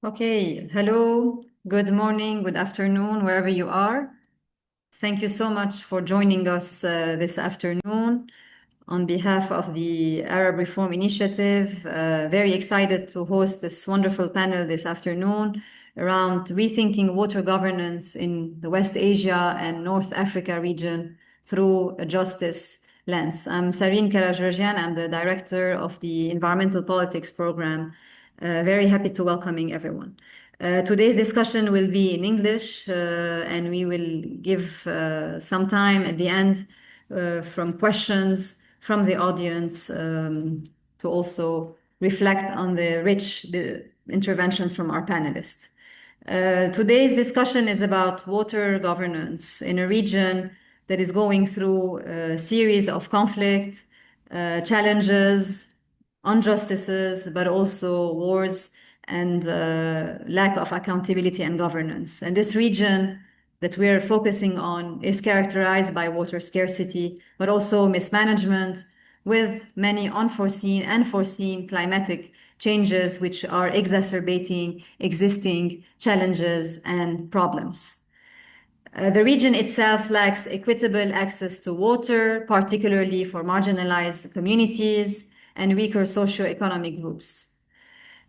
Okay, hello, good morning, good afternoon, wherever you are. Thank you so much for joining us this afternoon on behalf of the Arab Reform Initiative. Very excited to host this wonderful panel this afternoon around rethinking water governance in the West Asia and North Africa region through a justice lens. I'm Sarine Karageorgian. I'm the director of the Environmental Politics Program. Very happy to welcoming everyone. Today's discussion will be in English, and we will give some time at the end from questions from the audience to also reflect on the interventions from our panelists. Today's discussion is about water governance in a region that is going through a series of conflict, challenges, injustices, but also wars and lack of accountability and governance. And this region that we're focusing on is characterized by water scarcity, but also mismanagement, with many unforeseen and foreseen climatic changes which are exacerbating existing challenges and problems. The region itself lacks equitable access to water, particularly for marginalized communities and weaker socio-economic groups.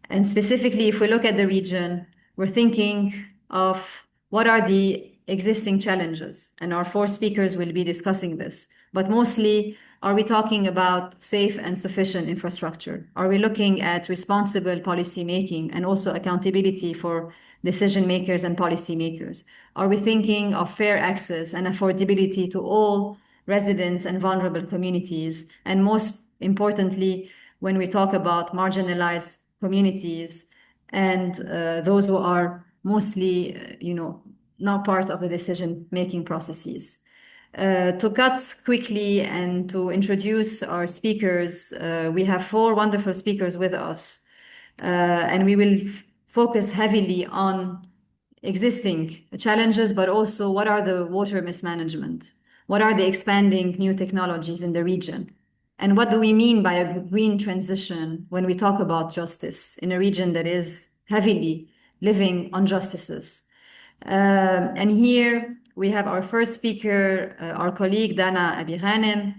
And specifically, if we look at the region, we're thinking of what are the existing challenges, and our four speakers will be discussing this. But mostly, are we talking about safe and sufficient infrastructure? Are we looking at responsible policy making and also accountability for decision makers and policy makers? Are we thinking of fair access and affordability to all residents and vulnerable communities? And most importantly, when we talk about marginalized communities and those who are mostly, not part of the decision-making processes. To cut quickly and to introduce our speakers, we have four wonderful speakers with us, and we will focus heavily on existing challenges, but also what are the water mismanagement? What are the expanding new technologies in the region? And what do we mean by a green transition when we talk about justice in a region that is heavily living on justices? And here we have our first speaker, our colleague Dana Abighanem.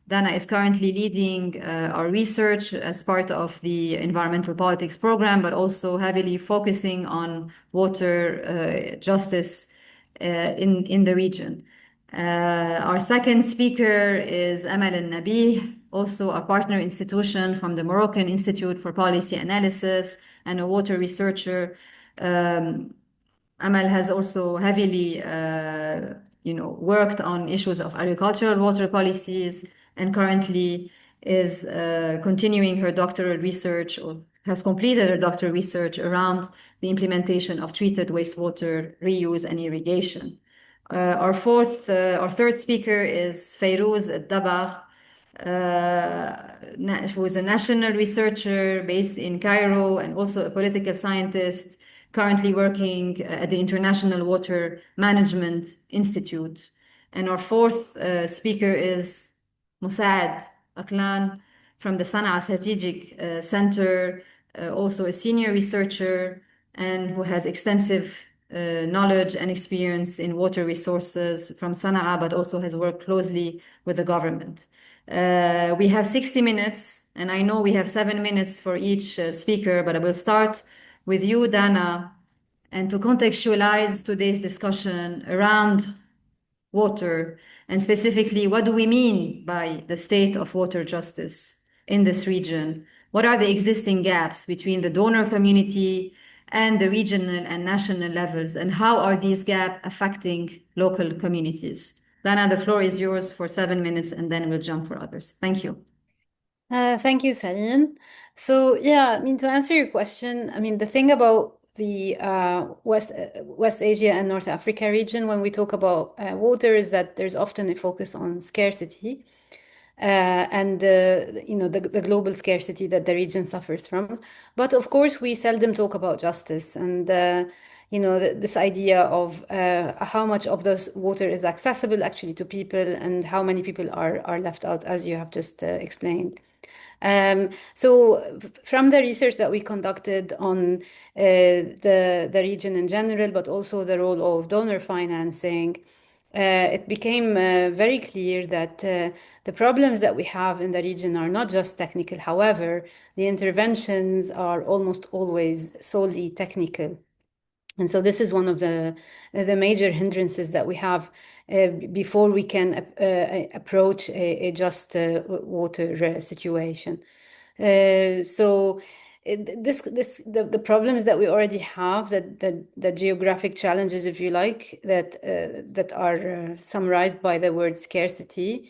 Dana is currently leading our research as part of the environmental politics program, but also heavily focusing on water justice in the region. Our second speaker is Amal Al-Nabih, also a partner institution from the Moroccan Institute for Policy Analysis and a water researcher. Amal has also heavily, worked on issues of agricultural water policies and currently is continuing her doctoral research or has completed her doctoral research around the implementation of treated wastewater reuse and irrigation. Our third speaker is Fayrouz Dabar, who is a national researcher based in Cairo and also a political scientist currently working at the International Water Management Institute. And our fourth speaker is Musa'ad Aklan from the Sana'a Strategic Center, also a senior researcher and who has extensive knowledge and experience in water resources from Sana'a, but also has worked closely with the government. We have 60 minutes, and I know we have 7 minutes for each speaker, but I will start with you, Dana, and to contextualize today's discussion around water, and specifically, what do we mean by the state of water justice in this region? What are the existing gaps between the donor community and the regional and national levels, and how are these gaps affecting local communities? Dana, the floor is yours for 7 minutes, and then we'll jump for others. Thank you. Thank you, Sarine. So yeah, I mean, to answer your question, I mean, the thing about the West Asia and North Africa region, when we talk about water, is that there's often a focus on scarcity and the global scarcity that the region suffers from. But of course, we seldom talk about justice and this idea of how much of this water is accessible actually to people and how many people are left out, as you have just explained. So from the research that we conducted on the region in general, but also the role of donor financing, it became very clear that the problems that we have in the region are not just technical. However, the interventions are almost always solely technical. And so this is one of the major hindrances that we have before we can approach a just water situation. So the problems that we already have, the geographic challenges, if you like, that are summarized by the word scarcity.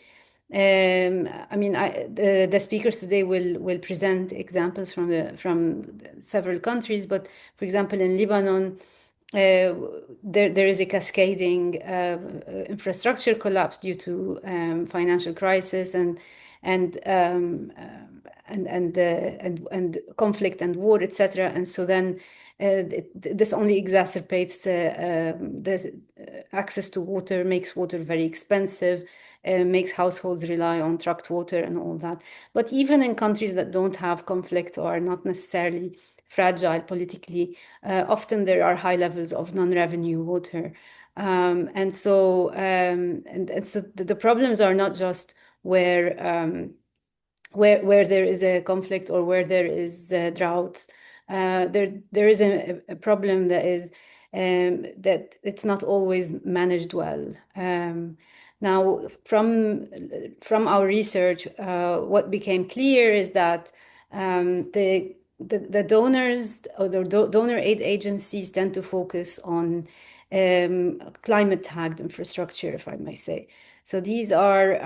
I mean, the speakers today will present examples from several countries, but for example, in Lebanon, there is a cascading infrastructure collapse due to financial crisis and conflict and war, etc. And so then this only exacerbates the access to water, makes water very expensive, makes households rely on trucked water and all that. But even in countries that don't have conflict or are not necessarily fragile politically, often there are high levels of non-revenue water. And so the problems are not just where there is a conflict or where there is drought. There is a problem that is that it's not always managed well. Now, from our research, what became clear is that the donors or the donor aid agencies tend to focus on climate tagged infrastructure, if I may say. So these are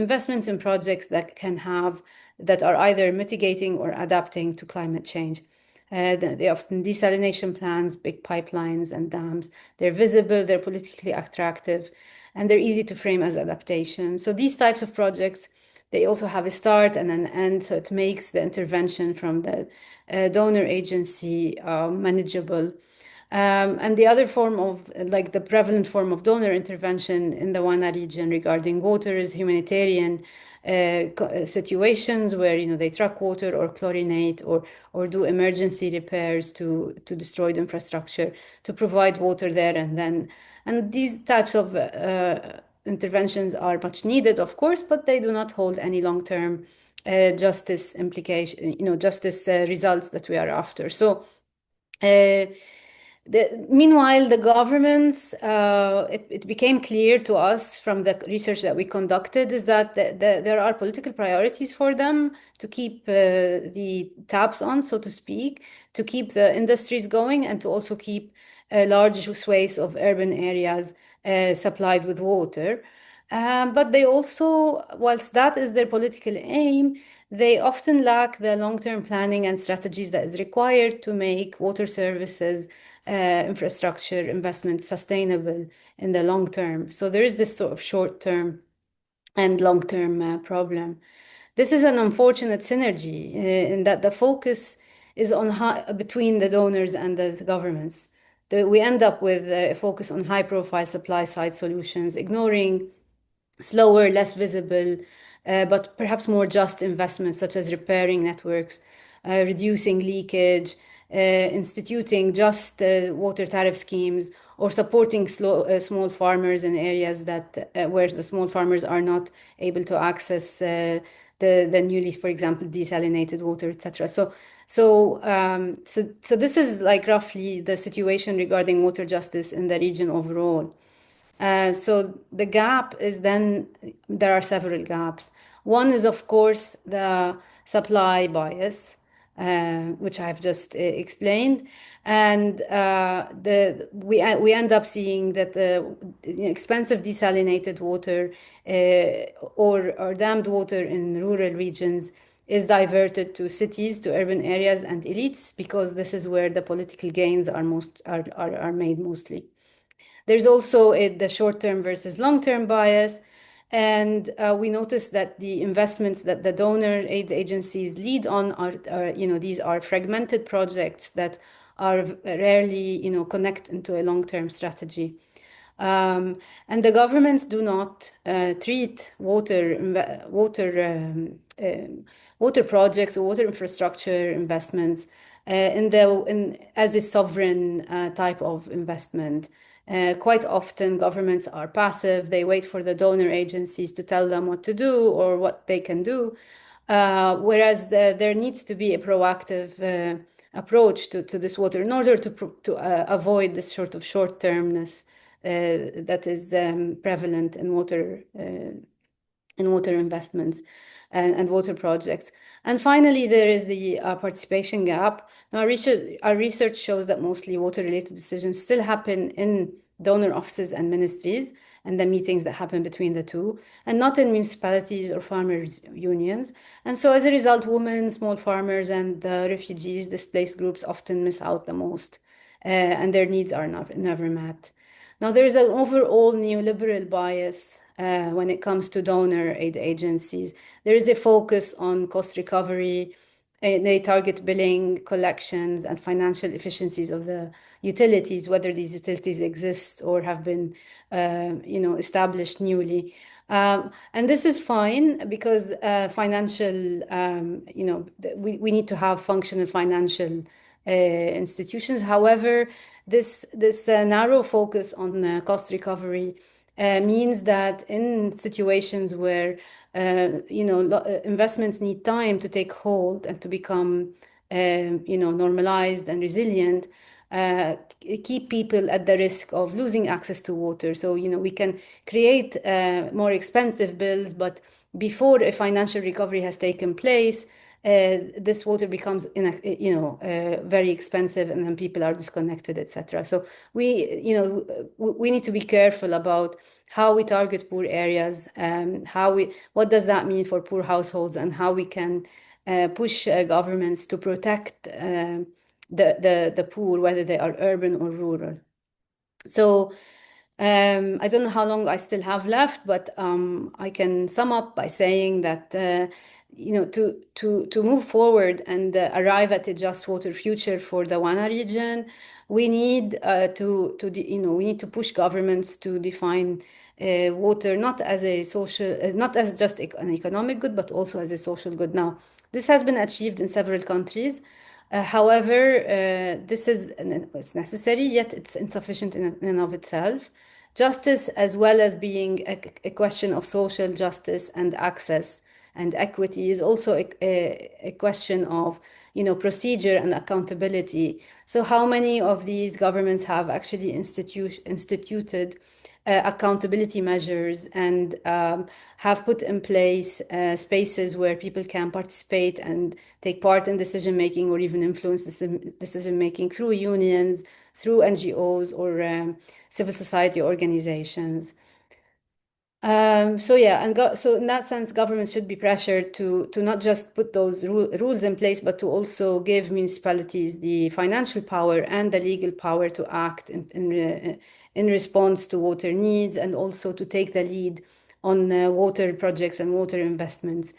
investments in projects that are either mitigating or adapting to climate change. They often desalination plants, big pipelines and dams. They're visible, they're politically attractive, and they're easy to frame as adaptation. So these types of projects, they also have a start and an end, so it makes the intervention from the donor agency manageable. And the other form of, like the prevalent form of donor intervention in the WANA region regarding water is humanitarian situations where, you know, they truck water or chlorinate or do emergency repairs to destroyed infrastructure to provide water there and then. And these types of interventions are much needed, of course, but they do not hold any long-term justice implication, you know, justice results that we are after. So meanwhile, the governments, it became clear to us from the research that we conducted is that there are political priorities for them to keep the taps on, so to speak, to keep the industries going and to also keep large swathes of urban areas supplied with water. But they also, whilst that is their political aim, they often lack the long-term planning and strategies that is required to make water services infrastructure investments sustainable in the long term. So there is this sort of short-term and long-term problem. This is an unfortunate synergy in that the focus is on between the donors and the governments. We end up with a focus on high-profile supply-side solutions, ignoring slower, less visible, but perhaps more just investments such as repairing networks, reducing leakage, instituting just water tariff schemes, or supporting small farmers in areas that where the small farmers are not able to access the newly, for example, desalinated water, etc. So this is like roughly the situation regarding water justice in the region overall. So the gap is then, there are several gaps. One is, of course, the supply bias, which I've just explained. And we end up seeing that the expensive desalinated water or dammed water in rural regions is diverted to cities, to urban areas and elites, because this is where the political gains are made mostly. There's also the short-term versus long-term bias. And we noticed that the investments that the donor aid agencies lead on are, you know, these are fragmented projects that are rarely, you know, connect into a long-term strategy. And the governments do not treat water projects or water infrastructure investments as a sovereign type of investment. Quite often, governments are passive. They wait for the donor agencies to tell them what to do or what they can do, whereas there needs to be a proactive approach to this water in order to avoid this sort of short-termness that is prevalent in water investments and water projects. And finally, there is the participation gap. Now, our research shows that mostly water-related decisions still happen in donor offices and ministries and the meetings that happen between the two, and not in municipalities or farmers' unions. And so as a result, women, small farmers, and refugees, displaced groups often miss out the most, and their needs are never met. Now, there is an overall neoliberal bias when it comes to donor aid agencies. There is a focus on cost recovery. They target billing, collections, and financial efficiencies of the utilities, whether these utilities exist or have been, established newly. And this is fine because we need to have functional financial institutions. However, this narrow focus on cost recovery means that in situations where investments need time to take hold and to become normalized and resilient, keep people at the risk of losing access to water. So we can create more expensive bills, but before a financial recovery has taken place, this water becomes very expensive, and then people are disconnected, etc. So we need to be careful about how we target poor areas, what does that mean for poor households, and how we can push governments to protect the poor, whether they are urban or rural. So I don't know how long I still have left, but I can sum up by saying that to move forward and arrive at a just water future for the WANA region, we need to push governments to define water not as a social, not as just an economic good, but also as a social good. Now, this has been achieved in several countries. However, it's necessary, yet it's insufficient in and of itself. Justice, as well as being a question of social justice and access and equity, is also a question of procedure and accountability. So how many of these governments have actually instituted accountability measures and have put in place spaces where people can participate and take part in decision making or even influence decision making through unions, through NGOs or civil society organizations. So in that sense, governments should be pressured to not just put those rules in place, but to also give municipalities the financial power and the legal power to act in response to water needs, and also to take the lead on water projects and water investments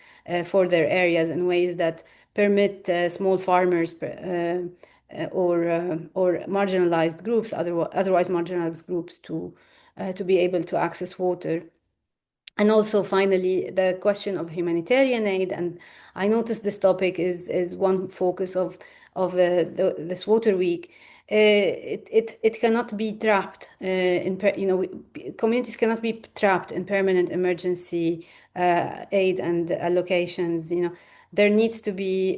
for their areas in ways that permit small farmers or marginalized groups, otherwise marginalized groups, to be able to access water. And also, finally, the question of humanitarian aid. And I noticed this topic is one focus of this Water Week. It cannot be trapped communities cannot be trapped in permanent emergency aid and allocations. There needs to be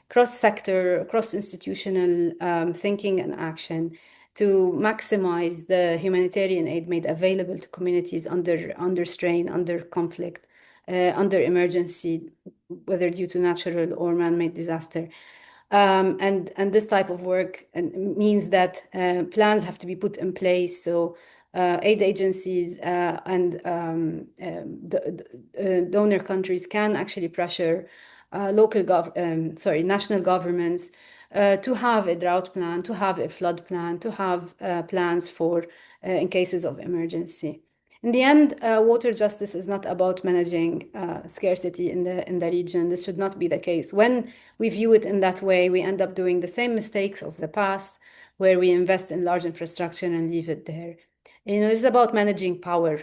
cross-sector, cross-institutional thinking and action to maximize the humanitarian aid made available to communities under strain, under conflict, under emergency, whether due to natural or man-made disaster. And this type of work means that plans have to be put in place. So aid agencies and donor countries can actually pressure national governments to have a drought plan, to have a flood plan, to have plans for in cases of emergency. In the end, water justice is not about managing scarcity in the region. This should not be the case. When we view it in that way, we end up doing the same mistakes of the past, where we invest in large infrastructure and leave it there. It's about managing power.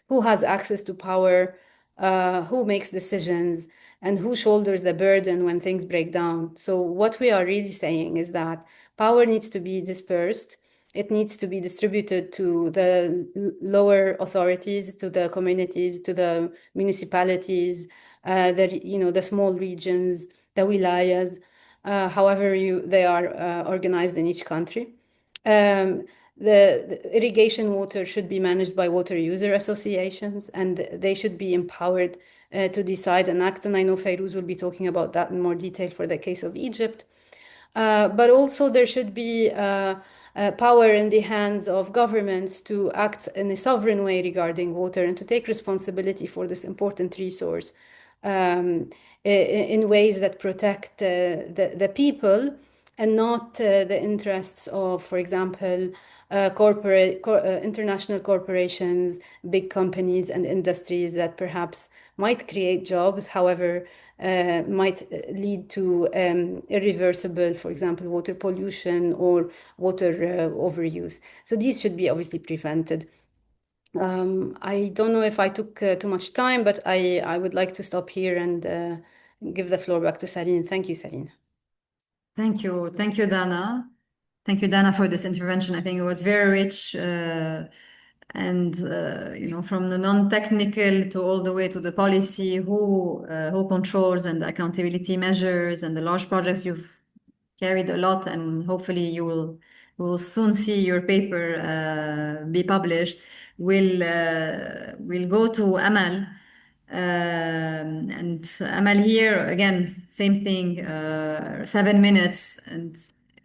Who has access to power? Who makes decisions? And who shoulders the burden when things break down? So what we are really saying is that power needs to be dispersed. It needs to be distributed to the lower authorities, to the communities, to the municipalities, the small regions, the wilayas, however they are organized in each country. The irrigation water should be managed by water user associations, and they should be empowered to decide and act. And I know Fayrouz will be talking about that in more detail for the case of Egypt. But also there should be power in the hands of governments to act in a sovereign way regarding water and to take responsibility for this important resource in ways that protect the people and not the interests of, for example, international corporations, big companies and industries that perhaps might create jobs, however, might lead to irreversible, for example, water pollution or water overuse. So these should be obviously prevented. I don't know if I took too much time, but I would like to stop here and give the floor back to Sarine. Thank you, Sarine. Thank you. Thank you, Dana. Thank you, Dana, for this intervention. I think it was very rich and from the non-technical to all the way to the policy, who controls and accountability measures and the large projects you've carried a lot, and hopefully you will soon see your paper be published. We'll go to Amal. And Amal here again, same thing, 7 minutes. And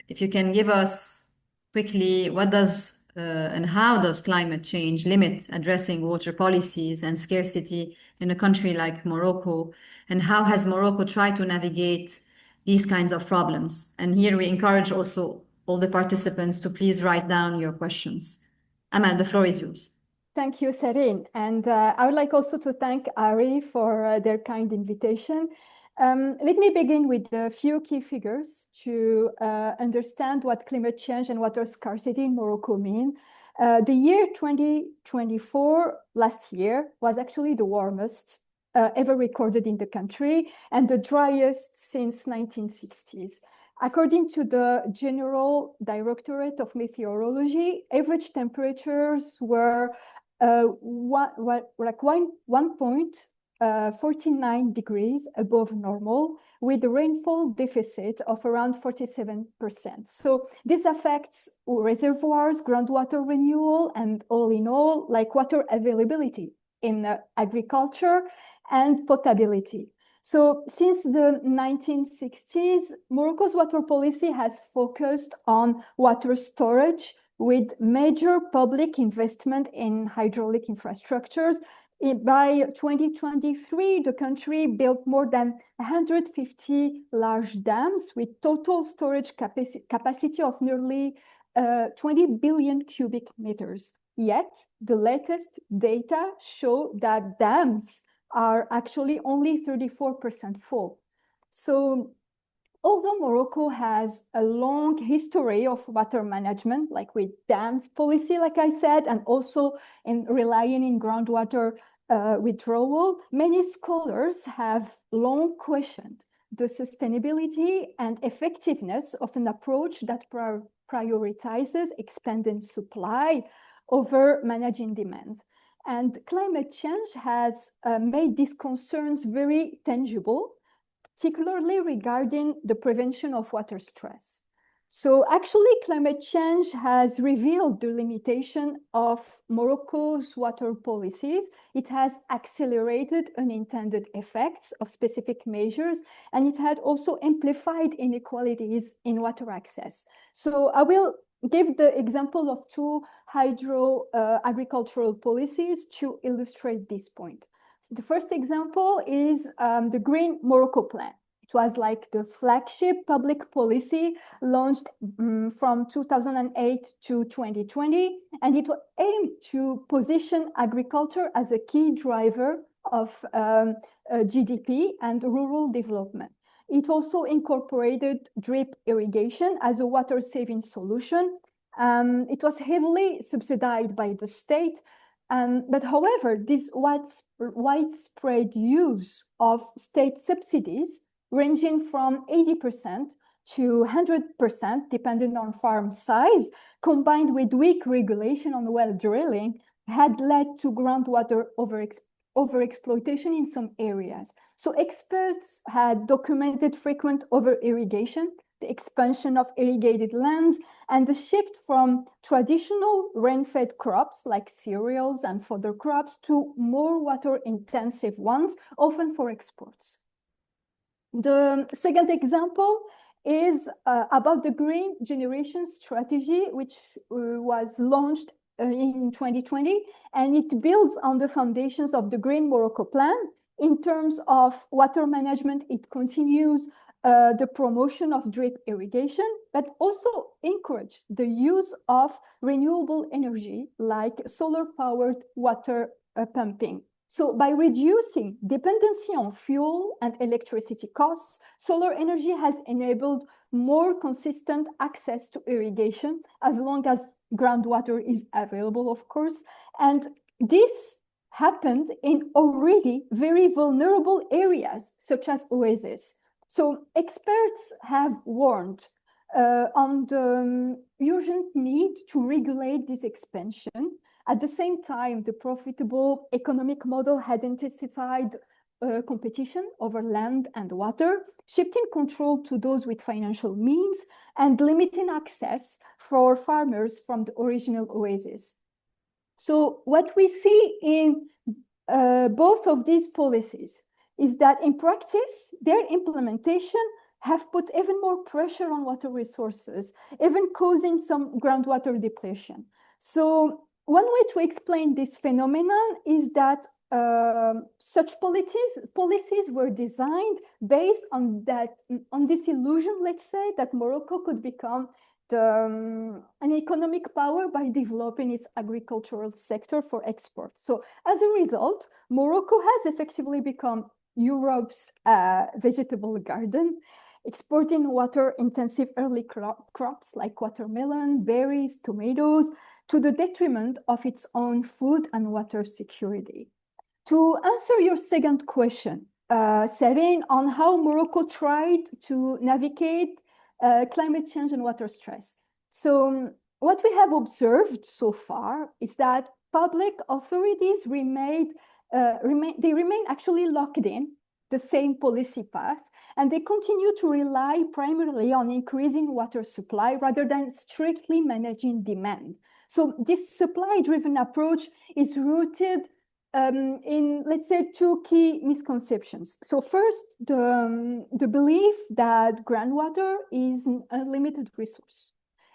if you can give us quickly, what does and how does climate change limit addressing water policies and scarcity in a country like Morocco? And how has Morocco tried to navigate these kinds of problems? And here we encourage also all the participants to please write down your questions. Amal, the floor is yours. Thank you, Sarine. And I would like also to thank Ari for their kind invitation. Let me begin with a few key figures to understand what climate change and water scarcity in Morocco mean. The year 2024, last year, was actually the warmest ever recorded in the country and the driest since 1960s. According to the General Directorate of Meteorology, average temperatures were 1.49 degrees above normal, with a rainfall deficit of around 47%. So this affects reservoirs, groundwater renewal, and all in all, like water availability in agriculture and potability. So since the 1960s, Morocco's water policy has focused on water storage with major public investment in hydraulic infrastructures. By 2023, the country built more than 150 large dams with total storage capacity of nearly 20 billion cubic meters. Yet, the latest data show that dams are actually only 34% full. So although Morocco has a long history of water management, like with dams policy, like I said, and also in relying in groundwater withdrawal, many scholars have long questioned the sustainability and effectiveness of an approach that prioritizes expanding supply over managing demand. And climate change has made these concerns very tangible, particularly regarding the prevention of water stress. So actually, climate change has revealed the limitation of Morocco's water policies. It has accelerated unintended effects of specific measures, and it had also amplified inequalities in water access. So I will give the example of two agricultural policies to illustrate this point. The first example is the Green Morocco Plan. It was like the flagship public policy launched from 2008 to 2020, and it aimed to position agriculture as a key driver of GDP and rural development. It also incorporated drip irrigation as a water-saving solution. It was heavily subsidized by the state, but however, this widespread use of state subsidies ranging from 80% to 100%, depending on farm size, combined with weak regulation on well drilling, had led to groundwater overexploitation in some areas. So experts had documented frequent over-irrigation, the expansion of irrigated lands, and the shift from traditional rain-fed crops like cereals and fodder crops to more water-intensive ones, often for exports. The second example is about the green generation strategy, which was launched in 2020, and it builds on the foundations of the Green Morocco Plan. In terms of water management, it continues the promotion of drip irrigation, but also encourage the use of renewable energy like solar-powered water pumping. So by reducing dependency on fuel and electricity costs, solar energy has enabled more consistent access to irrigation as long as groundwater is available, of course. And this happened in already very vulnerable areas, such as oases. So experts have warned on the urgent need to regulate this expansion. At the same time, the profitable economic model had intensified competition over land and water, shifting control to those with financial means and limiting access for farmers from the original oases. So what we see in both of these policies is that in practice, their implementation have put even more pressure on water resources, even causing some groundwater depletion. So one way to explain this phenomenon is that such policies were designed based on this illusion, let's say, that Morocco could become an economic power by developing its agricultural sector for export. So as a result, Morocco has effectively become Europe's vegetable garden, exporting water-intensive early crops like watermelon, berries, tomatoes, to the detriment of its own food and water security. To answer your second question, Serene, on how Morocco tried to navigate climate change and water stress. So what we have observed so far is that public authorities remain actually locked in the same policy path, and they continue to rely primarily on increasing water supply rather than strictly managing demand. So this supply-driven approach is rooted in, let's say, two key misconceptions. So first, the belief that groundwater is an unlimited resource.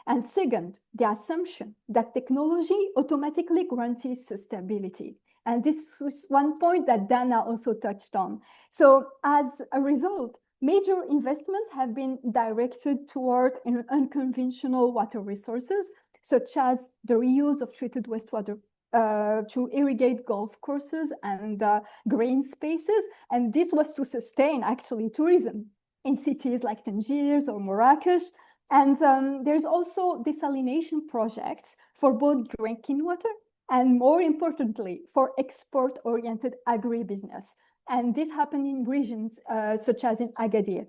And second, the assumption that technology automatically guarantees sustainability. And this was one point that Dana also touched on. So as a result, major investments have been directed toward unconventional water resources, such as the reuse of treated wastewater to irrigate golf courses and green spaces. And this was to sustain actually tourism in cities like Tangier or Marrakesh. And there's also desalination projects for both drinking water and, more importantly, for export-oriented agribusiness. And this happened in regions such as in Agadir.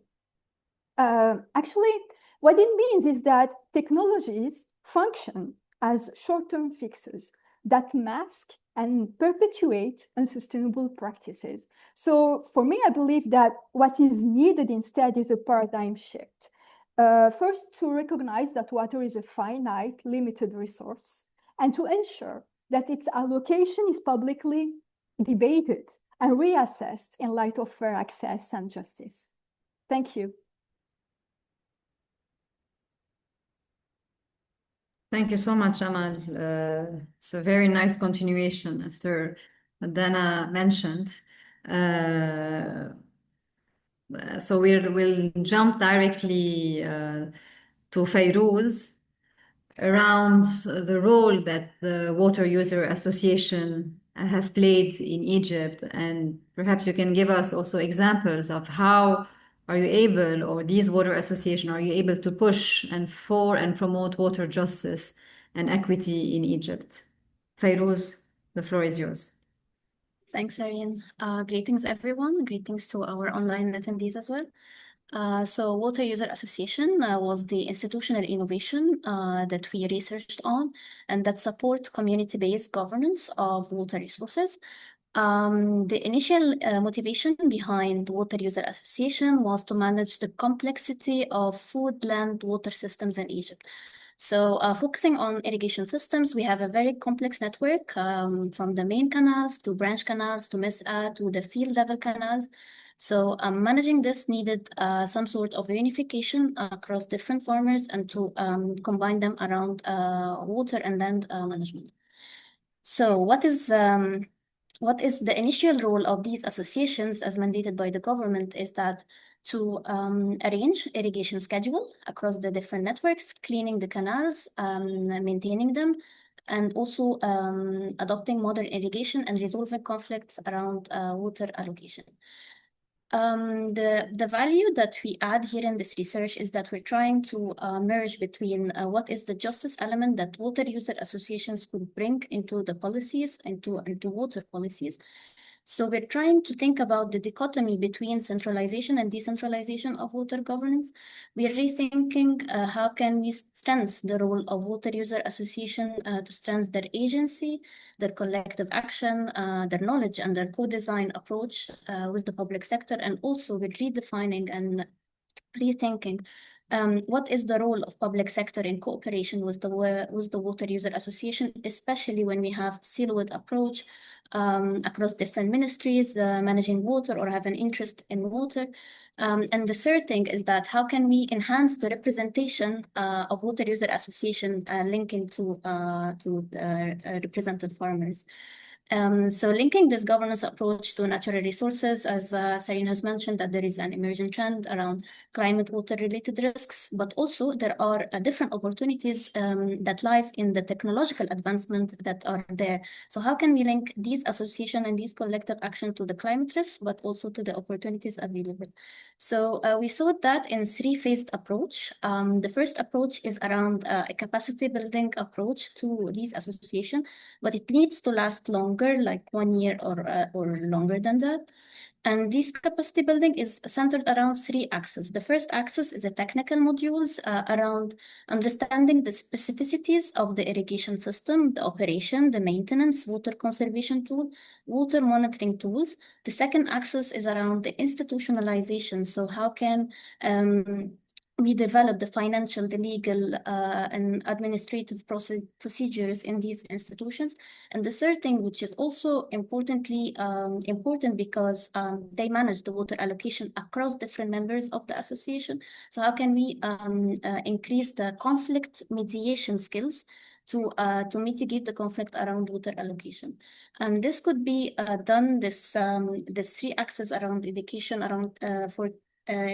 Actually, what it means is that technologies function as short-term fixes that mask and perpetuate unsustainable practices. So for me, I believe that what is needed instead is a paradigm shift. First, to recognize that water is a finite, limited resource, and to ensure that its allocation is publicly debated and reassessed in light of fair access and justice. Thank you. Thank you so much, Amal. It's a very nice continuation after what Dana mentioned. So we'll jump directly to Fayrouz around the role that the Water User Association have played in Egypt, and perhaps you can give us also examples of how are you able, or these water association, are you able to push and promote water justice and equity in Egypt? Fayrouz, the floor is yours. Thanks, Ariane. Greetings, everyone. Greetings to our online attendees as well. So Water User Association was the institutional innovation that we researched on and that support community-based governance of water resources. The initial motivation behind Water User Association was to manage the complexity of food, land, water systems in Egypt. So focusing on irrigation systems, we have a very complex network from the main canals to branch canals to the field level canals. So managing this needed some sort of unification across different farmers and to combine them around water and land management. So what is the initial role of these associations as mandated by the government is that to arrange irrigation schedule across the different networks, cleaning the canals, maintaining them, and also adopting modern irrigation and resolving conflicts around water allocation. The value that we add here in this research is that we're trying to merge between what is the justice element that water user associations could bring into the policies, into water policies. So we're trying to think about the dichotomy between centralization and decentralization of water governance. We're rethinking how can we strengthen the role of water user association to strengthen their agency, their collective action, their knowledge, and their co-design approach with the public sector, and also with redefining and rethinking what is the role of public sector in cooperation with the water user association, especially when we have siloed approach across different ministries managing water or have an interest in water. And the third thing is that how can we enhance the representation of water user association linking to represented farmers. So linking this governance approach to natural resources, as Sareen has mentioned, that there is an emerging trend around climate water related risks, but also there are different opportunities that lies in the technological advancement that are there. So how can we link these association and these collective action to the climate risks, but also to the opportunities available? So we saw that in three-phased approach. The first approach is around a capacity building approach to these associations, but it needs to last longer, like 1 year or longer than that. And this capacity building is centered around three axes. The first axis is the technical modules around understanding the specificities of the irrigation system, the operation, the maintenance, water conservation tool, water monitoring tools. The second axis is around the institutionalization. So how can we develop the financial, the legal, and administrative procedures in these institutions. And the third thing, which is also important because they manage the water allocation across different members of the association. So how can we increase the conflict mediation skills to mitigate the conflict around water allocation? And this could be done, this three axes around education, around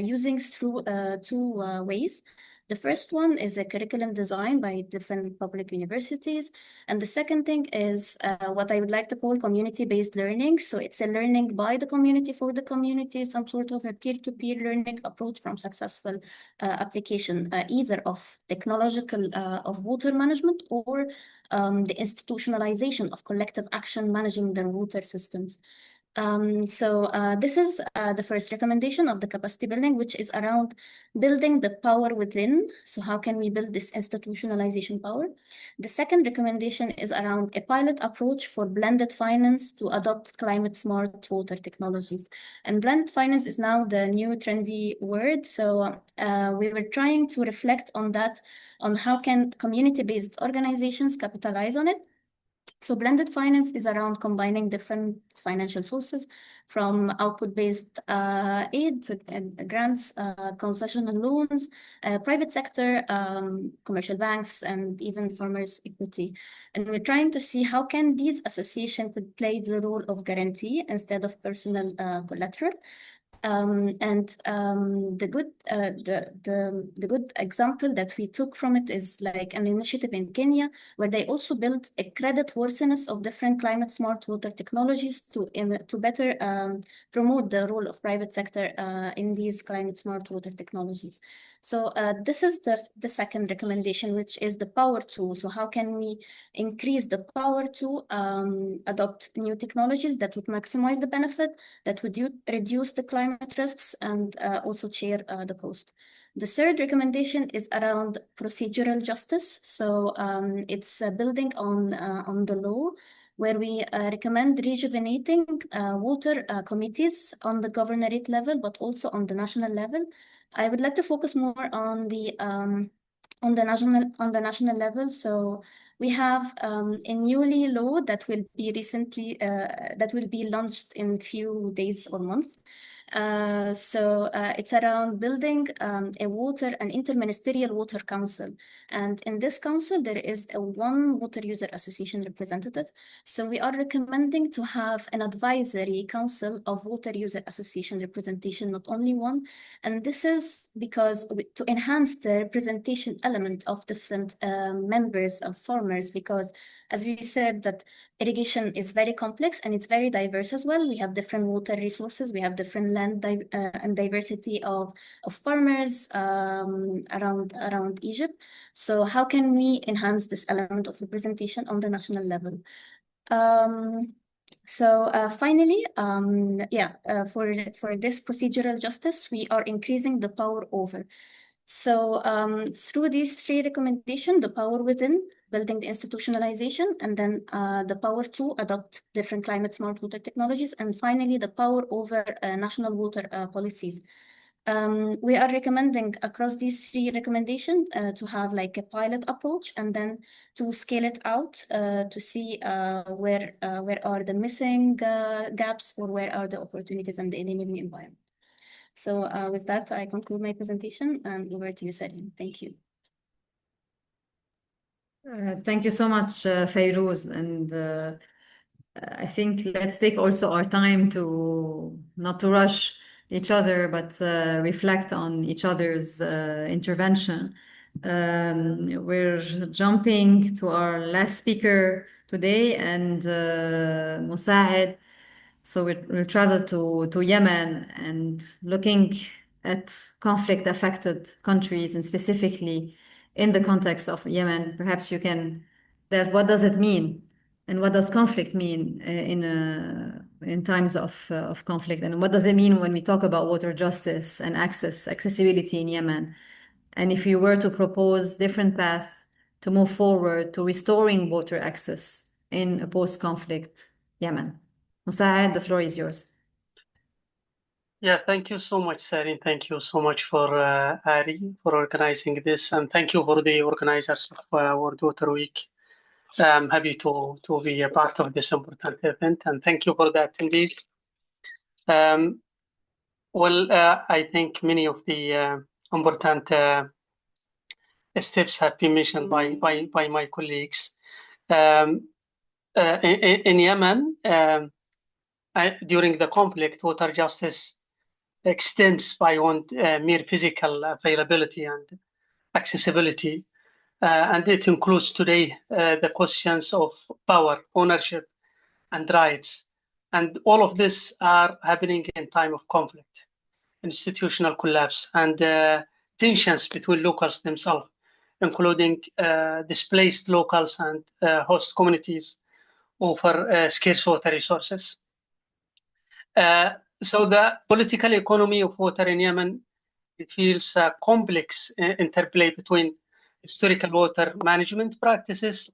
using through two ways. The first one is a curriculum design by different public universities. And the second thing is what I would like to call community-based learning. So it's a learning by the community for the community, some sort of a peer-to-peer learning approach from successful application, either of technological of water management or the institutionalization of collective action managing their water systems. This is the first recommendation of the capacity building, which is around building the power within. So how can we build this institutionalization power? The second recommendation is around a pilot approach for blended finance to adopt climate smart water technologies. And blended finance is now the new trendy word. So we were trying to reflect on that, on how can community-based organizations capitalize on it. So blended finance is around combining different financial sources from output-based aid, grants, concessional loans, private sector, commercial banks, and even farmers' equity. And we're trying to see how can these associations could play the role of guarantee instead of personal collateral. The good example that we took from it is like an initiative in Kenya where they also built a credit worthiness of different climate smart water technologies to better promote the role of private sector in these climate smart water technologies. So this is the second recommendation, which is the power to. So how can we increase the power to adopt new technologies that would maximize the benefit, that would reduce the climate risks, and also share the cost. The third recommendation is around procedural justice. So it's building on the law, where we recommend rejuvenating water committees on the governorate level, but also on the national level. I would like to focus more on the national level. So we have a newly law that will be launched in a few days or months. It's around building an interministerial water council. And in this council, there is one water user association representative. So we are recommending to have an advisory council of water user association representation, not only one. And this is because to enhance the representation element of different members of farmers, because as we said, that irrigation is very complex and it's very diverse as well. We have different water resources, we have different land and diversity of farmers around Egypt. So how can we enhance this element of representation on the national level? Finally, for this procedural justice, we are increasing the power over. So through these three recommendations, the power within, building the institutionalization, and then the power to adopt different climate smart water technologies, and finally the power over national water policies. We are recommending across these three recommendations to have like a pilot approach, and then to scale it out to see where are the missing gaps, or where are the opportunities and the enabling environment. So with that, I conclude my presentation, and over to you, Sarin. Thank you. Thank you so much, Fayrouz. And I think let's take also our time to not to rush each other, but reflect on each other's intervention. We're jumping to our last speaker today, and Musa'ed. So we'll travel to Yemen and looking at conflict-affected countries, and specifically in the context of Yemen. Perhaps you can, that what does it mean, and what does conflict mean in times of conflict, and what does it mean when we talk about water justice and accessibility in Yemen? And if you were to propose different paths to move forward to restoring water access in a post-conflict Yemen. Musa'ed, the floor is yours. Yeah, thank you so much, Sarin. Thank you so much for Ari for organizing this, and thank you for the organizers of World Water Week. I'm happy to be a part of this important event, and thank you for that indeed. I think many of the important steps have been mentioned by my colleagues. In Yemen, during the conflict, water justice extends beyond mere physical availability and accessibility. And it includes today the questions of power, ownership, and rights. And all of this are happening in time of conflict, institutional collapse, and tensions between locals themselves, including displaced locals and host communities over scarce water resources. So the political economy of water in Yemen, it feels a complex interplay between historical water management practices,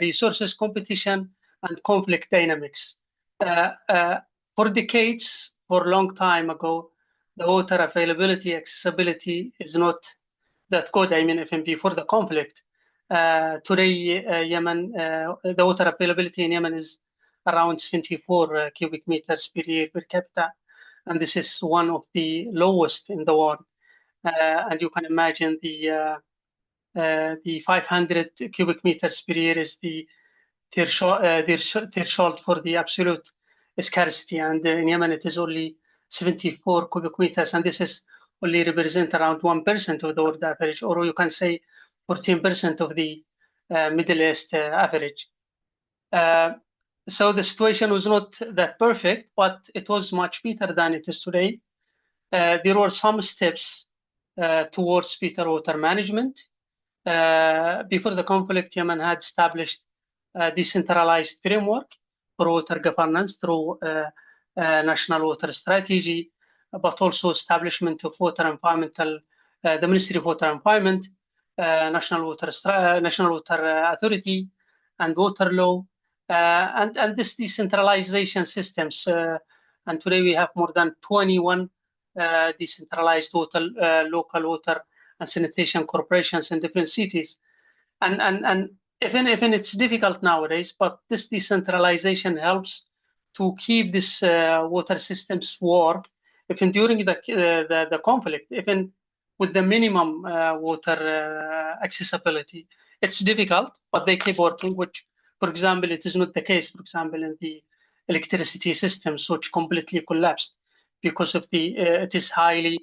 resources competition, and conflict dynamics. For decades, for a long time ago, the water availability, accessibility is not that good. I mean, even before the conflict. Today, Yemen, the water availability in Yemen is around 24 cubic meters per year per capita. And this is one of the lowest in the world. And you can imagine the 500 cubic meters per year is the threshold for the absolute scarcity. And in Yemen, it is only 74 cubic meters, and this is only represent around 1% of the world average, or you can say 14% of the Middle East average. So the situation was not that perfect, but it was much better than it is today. There were some steps towards better water management. Before the conflict, Yemen had established a decentralized framework for water governance through national water strategy, but also establishment of water environmental, the Ministry of Water Environment, National Water Authority, and water law, and this decentralization systems. And today we have more than 21 decentralized water, local water and sanitation corporations in different cities. And even it's difficult nowadays, but this decentralization helps to keep this water systems work, even during the conflict, even with the minimum water accessibility. It's difficult, but they keep working, which, for example, it is not the case, for example, in the electricity systems, which completely collapsed because of the it is highly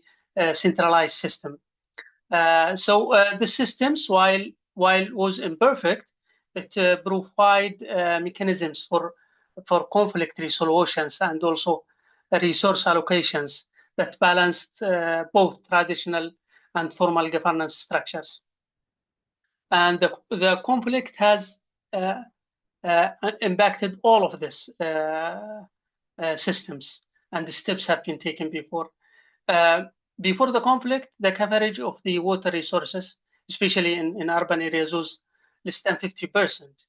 centralized system. So the systems, while was imperfect, it provide mechanisms for conflict resolutions and also resource allocations that balanced both traditional and formal governance structures. And the conflict has impacted all of this systems, and the steps have been taken before. Before the conflict, the coverage of the water resources, especially in urban areas, was less than 50%.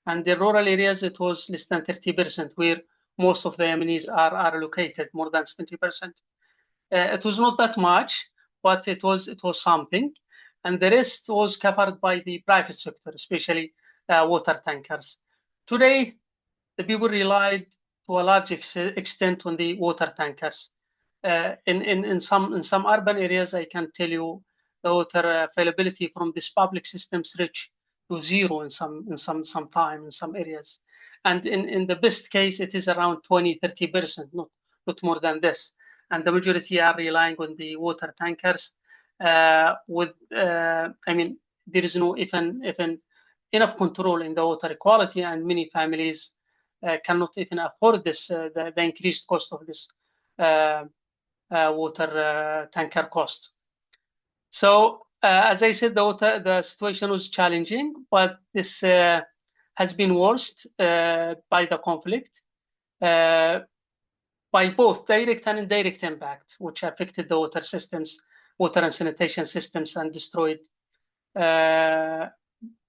And in rural areas, it was less than 30%, where most of the Yemenis are located, more than 70%. It was not that much, but it was something. And the rest was covered by the private sector, especially water tankers. Today, the people relied to a large extent on the water tankers. In some urban areas, I can tell you the water availability from these public systems reach to zero in some time in some areas, and in the best case it is around 20-30%, not more than this. And the majority are relying on the water tankers. I mean, there is no even enough control in the water quality, and many families cannot even afford this the increased cost of this water tanker cost. So as I said, the situation was challenging, but this has been worsened by the conflict, by both direct and indirect impact, which affected the water systems, water and sanitation systems, and destroyed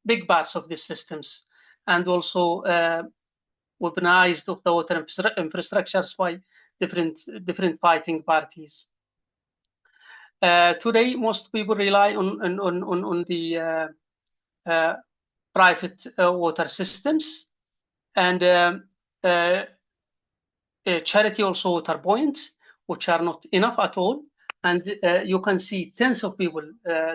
big parts of these systems, and also weaponized of the water infrastructures by different fighting parties. Today, most people rely on the private water systems, and charity also water points, which are not enough at all. And you can see tens of people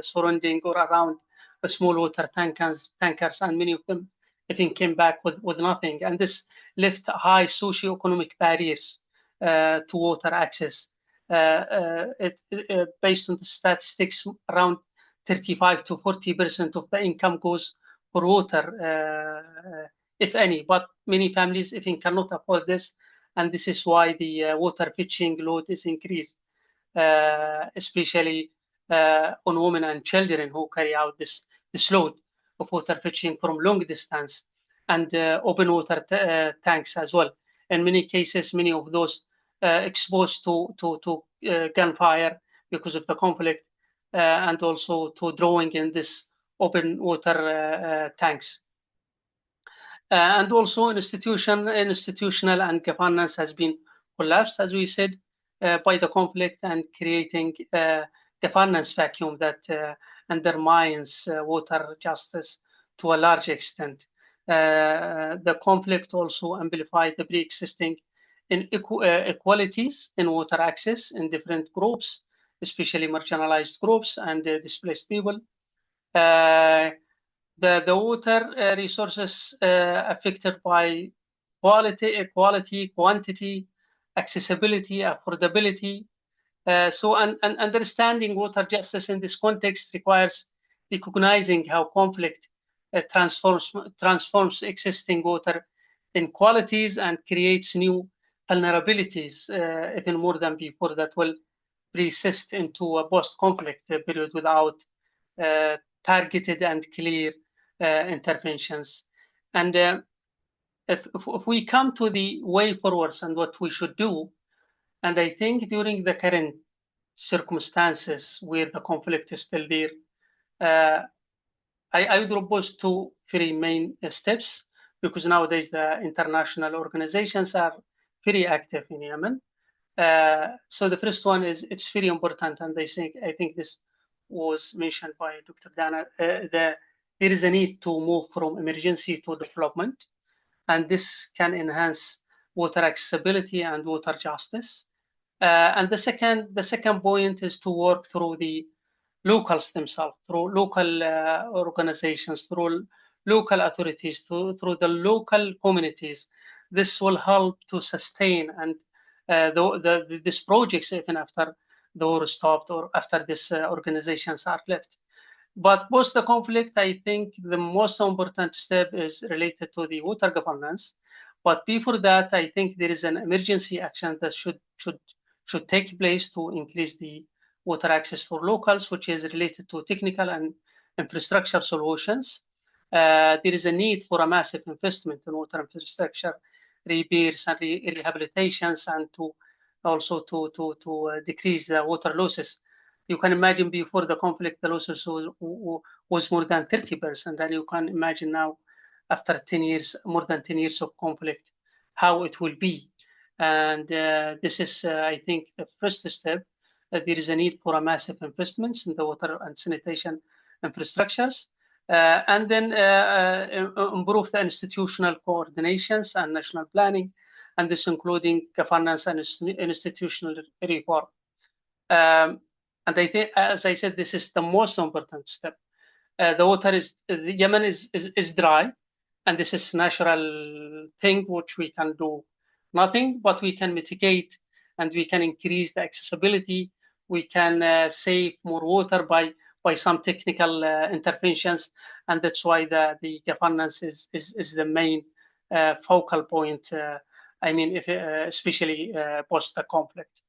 surrounding or around the small water tankers, and many of them even came back with nothing. And this left high socio-economic barriers to water access. Based on the statistics, around 35-40% of the income goes for water, if any. But many families even cannot afford this, and this is why the water fetching load is increased, especially on women and children who carry out this load of water fetching from long distance, and open water tanks as well. In many cases, many of those exposed to gunfire because of the conflict, and also to drawing in this open water tanks. And also institutional and governance has been collapsed, as we said, by the conflict, and creating a governance vacuum that undermines water justice to a large extent. The conflict also amplified the pre-existing inequalities in water access in different groups, especially marginalized groups and displaced people. The water resources affected by quality, quantity, accessibility, affordability. So understanding water justice in this context requires recognizing how conflict transforms existing water inequalities and creates new vulnerabilities, even more than before, that will persist into a post-conflict period without targeted and clear interventions. And if we come to the way forwards and what we should do, and I think during the current circumstances where the conflict is still there, I would propose two very main steps, because nowadays the international organizations are very active in Yemen. So the first one is, it's very important, and I think this was mentioned by Dr. Dana, there is a need to move from emergency to development, and this can enhance water accessibility and water justice. And the second point is to work through the locals themselves, through local organizations, through local authorities, through the local communities. This will help to sustain and these projects even after the war stopped or after these organizations are left. But post the conflict, I think the most important step is related to the water governance. But before that, I think there is an emergency action that should take place to increase the water access for locals, which is related to technical and infrastructure solutions. There is a need for a massive investment in water infrastructure, repairs and rehabilitations, and to also to decrease the water losses. You can imagine before the conflict, the losses was more than 30%, and you can imagine now, after 10 years, more than 10 years of conflict, how it will be. And this is, I think, the first step. There is a need for a massive investments in the water and sanitation infrastructures, and then improve the institutional coordinations and national planning, and this including governance and institutional reform. And I think, as I said, this is the most important step. The water Yemen is dry, and this is natural thing which we can do nothing, but we can mitigate and we can increase the accessibility. We can save more water by some technical interventions, and that's why the governance is the main focal point. I mean, especially post the conflict.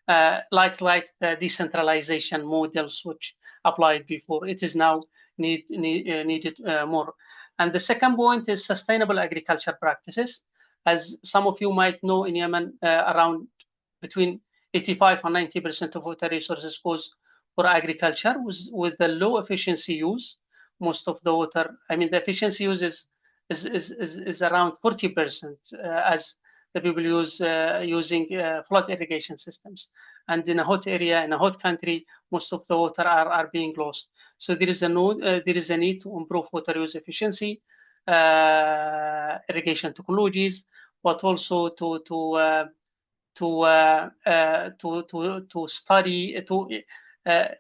Like the decentralization models which applied before, it is now needed more. And the second point is sustainable agriculture practices. As some of you might know, in Yemen, around between 85 and 90% of water resources goes for agriculture with the low efficiency use. Most of the water, I mean, the efficiency use is around 40% as the people using flood irrigation systems. And in a hot area, in a hot country, most of the water are being lost. So there is a need to improve water use efficiency, irrigation technologies, but also to study, to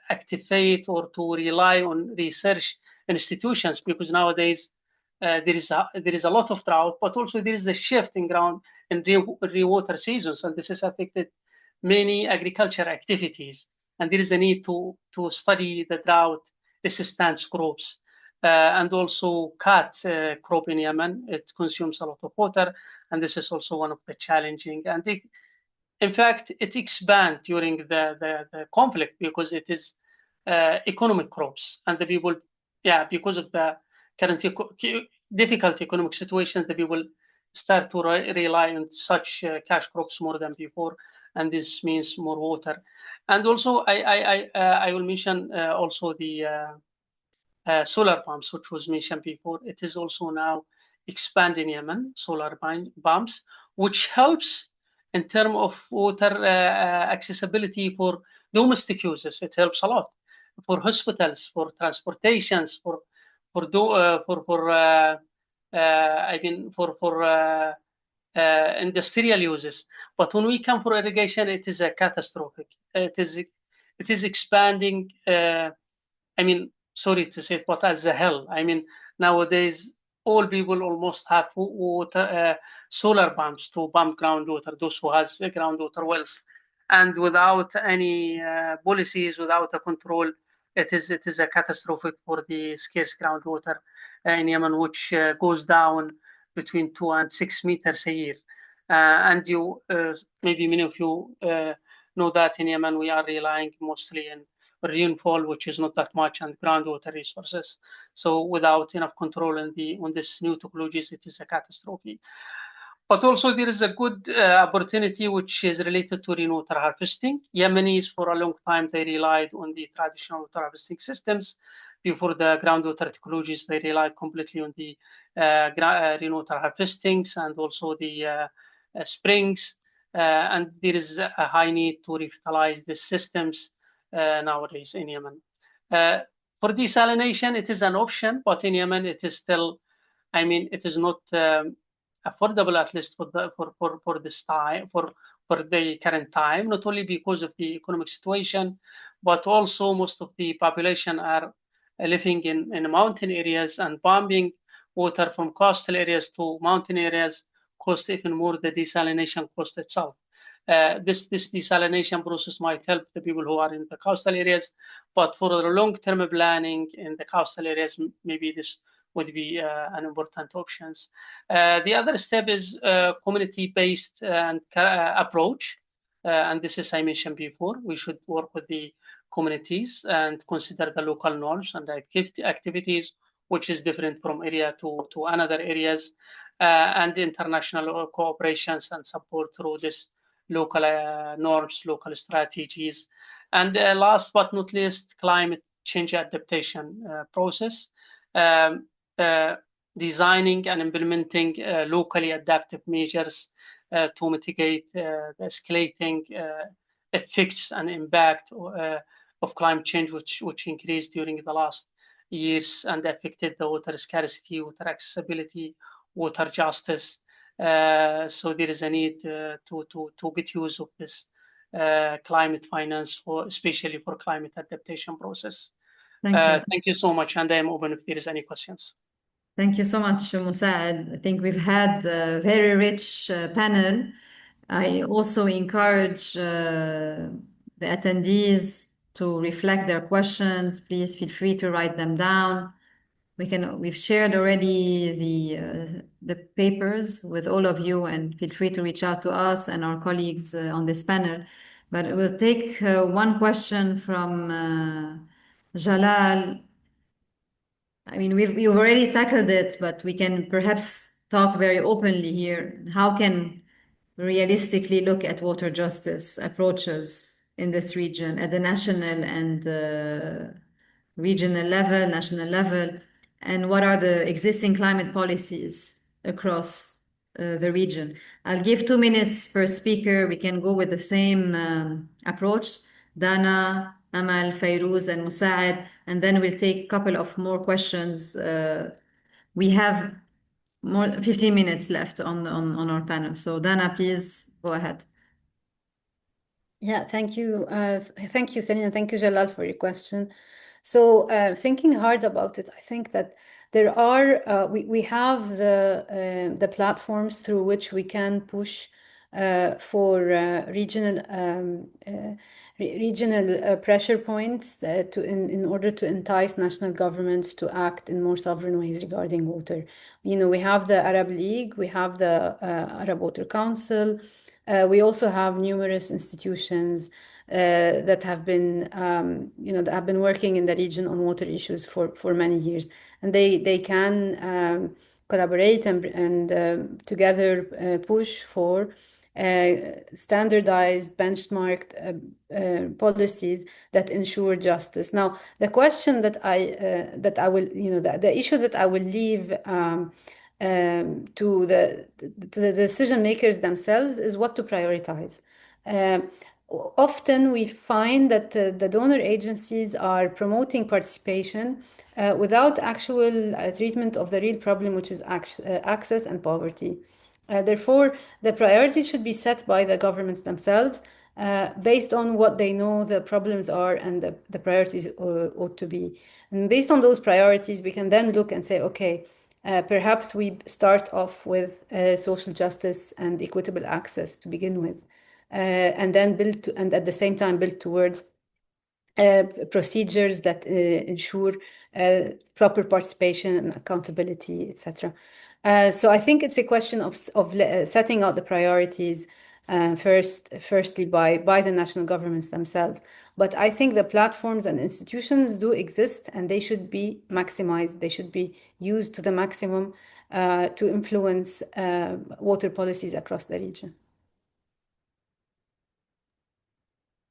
activate or to rely on research institutions, because nowadays there is a lot of drought, but also there is a shift in ground in rewater seasons, and this has affected many agriculture activities. And there is a need to study the drought resistant crops, and also cut crop in Yemen. It consumes a lot of water, and this is also one of the challenging. And in fact, it expands during the conflict because it is economic crops, and the people, because of the current difficult economic situations, the people start to rely on such cash crops more than before, and this means more water. And also, I will mention also the solar pumps, which was mentioned before. It is also now expanding in Yemen, solar pumps, which helps in terms of water accessibility for domestic users. It helps a lot for hospitals, for transportations, for industrial uses. But when we come for irrigation, it is a catastrophic. It is expanding. I mean, sorry to say it, but as a hell. I mean, nowadays all people almost have water, solar pumps to pump groundwater, those who has groundwater wells. And without any policies, without a control, it is a catastrophic for the scarce groundwater in Yemen, which goes down between 2 and 6 meters a year. And you maybe many of you know that in Yemen we are relying mostly on rainfall, which is not that much, and groundwater resources. So without enough control on this new technologies, it is a catastrophe. But also there is a good opportunity which is related to rainwater harvesting. Yemenis for a long time, they relied on the traditional water harvesting systems. Before the groundwater technologies, they relied completely on the rainwater harvestings and also the springs. And there is a high need to revitalize these systems nowadays in Yemen. For desalination, it is an option, but in Yemen, it is still, I mean, it is not affordable, at least for this time, for the current time, not only because of the economic situation, but also most of the population are living in mountain areas, and pumping water from coastal areas to mountain areas costs even more the desalination cost itself. This desalination process might help the people who are in the coastal areas, but for the long-term planning in the coastal areas, maybe this would be an important options. The other step is community-based approach, and this is I mentioned before. We should work with the communities and consider the local norms and activities, which is different from area to another areas, and international cooperations and support through this local norms, local strategies. And last but not least, climate change adaptation process. Designing and implementing locally adaptive measures to mitigate the escalating effects and impact of climate change, which increased during the last years and affected the water scarcity, water accessibility, water justice. So there is a need to get use of this climate finance, especially for climate adaptation process. Thank you. Thank you so much, and I am open if there is any questions. Thank you so much, Musa'ad. I think we've had a very rich panel. I also encourage the attendees to reflect their questions. Please feel free to write them down. We've shared already the papers with all of you, and feel free to reach out to us and our colleagues on this panel. But we'll take one question from Jalal. I mean, we've already tackled it, but we can perhaps talk very openly here. How can we realistically look at water justice approaches in this region at the national and regional level, national level, and what are the existing climate policies across the region? I'll give 2 minutes per speaker. We can go with the same approach. Dana, Amal, Fayrouz, and Musa'ad, and then we'll take a couple of more questions. We have 15 minutes left on our panel. So Dana, please go ahead. Yeah, thank you. Thank you, Selina. Thank you, Jalal, for your question. So thinking hard about it, I think that there are, we have the platforms through which we can push for regional pressure points in order to entice national governments to act in more sovereign ways regarding water. You know, we have the Arab League, we have the Arab Water Council. We also have numerous institutions that have been, that have been working in the region on water issues for many years, and they can collaborate and together push for standardized, benchmarked policies that ensure justice. Now, the question that I will, the issue that I will leave to the decision makers themselves is what to prioritize. Often we find that the donor agencies are promoting participation without actual treatment of the real problem, which is access and poverty. Therefore, the priorities should be set by the governments themselves based on what they know the problems are and the priorities ought to be. And based on those priorities, we can then look and say, okay, Perhaps we start off with social justice and equitable access to begin with, and then and at the same time build towards procedures that ensure proper participation and accountability, etc. So I think it's a question of setting out the priorities firstly by the national governments themselves. But I think the platforms and institutions do exist, and they should be maximized. They should be used to the maximum to influence water policies across the region.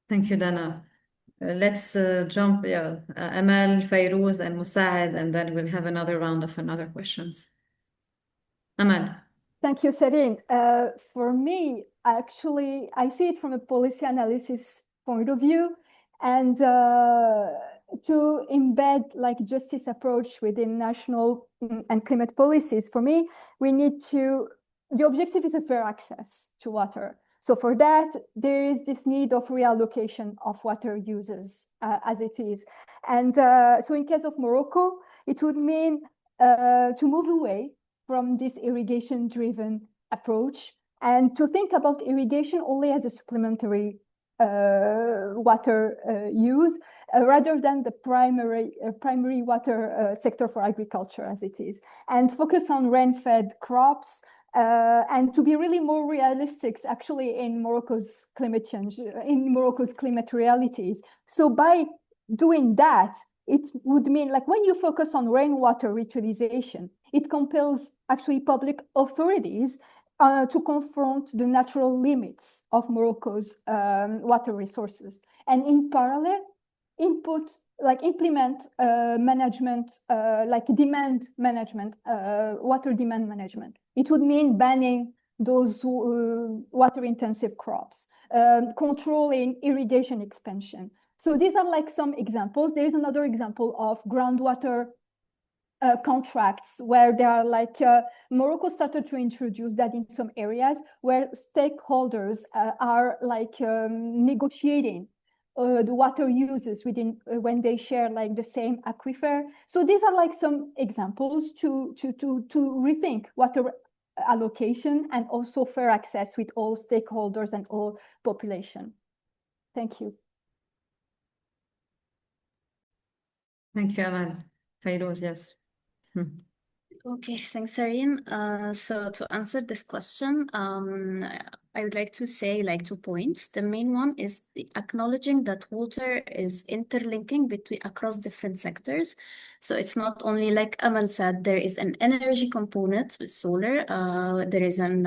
Thank you, Dana. Let's jump, Amal, Fayrouz, and Musa'ad, and then we'll have another round of another questions. Amal. Thank you, Serene. For me, actually, I see it from a policy analysis point of view, and to embed like justice approach within national and climate policies, for me, we need to, the objective is a fair access to water. So for that, there is this need of reallocation of water uses as it is. And so in case of Morocco, it would mean to move away from this irrigation-driven approach and to think about irrigation only as a supplementary water use rather than the primary water sector for agriculture as it is, and focus on rain-fed crops and to be really more realistic actually in Morocco's climate change, in Morocco's climate realities. So by doing that, it would mean like when you focus on rainwater reutilization, it compels actually public authorities to confront the natural limits of Morocco's water resources. And in parallel, implement management, like demand management, water demand management. It would mean banning those water-intensive crops, controlling irrigation expansion. So these are like some examples. There is another example of groundwater contracts where they are like, Morocco started to introduce that in some areas where stakeholders are like negotiating the water uses within when they share like the same aquifer. So these are like some examples to rethink water allocation and also fair access with all stakeholders and all population. Thank you. Thank you, Amal. Fayrouz, yes. Okay, thanks, Sareen. So to answer this question, I would like to say like 2 points. The main one is acknowledging that water is interlinking across different sectors. So it's not only like Amal said, there is an energy component with solar, there is an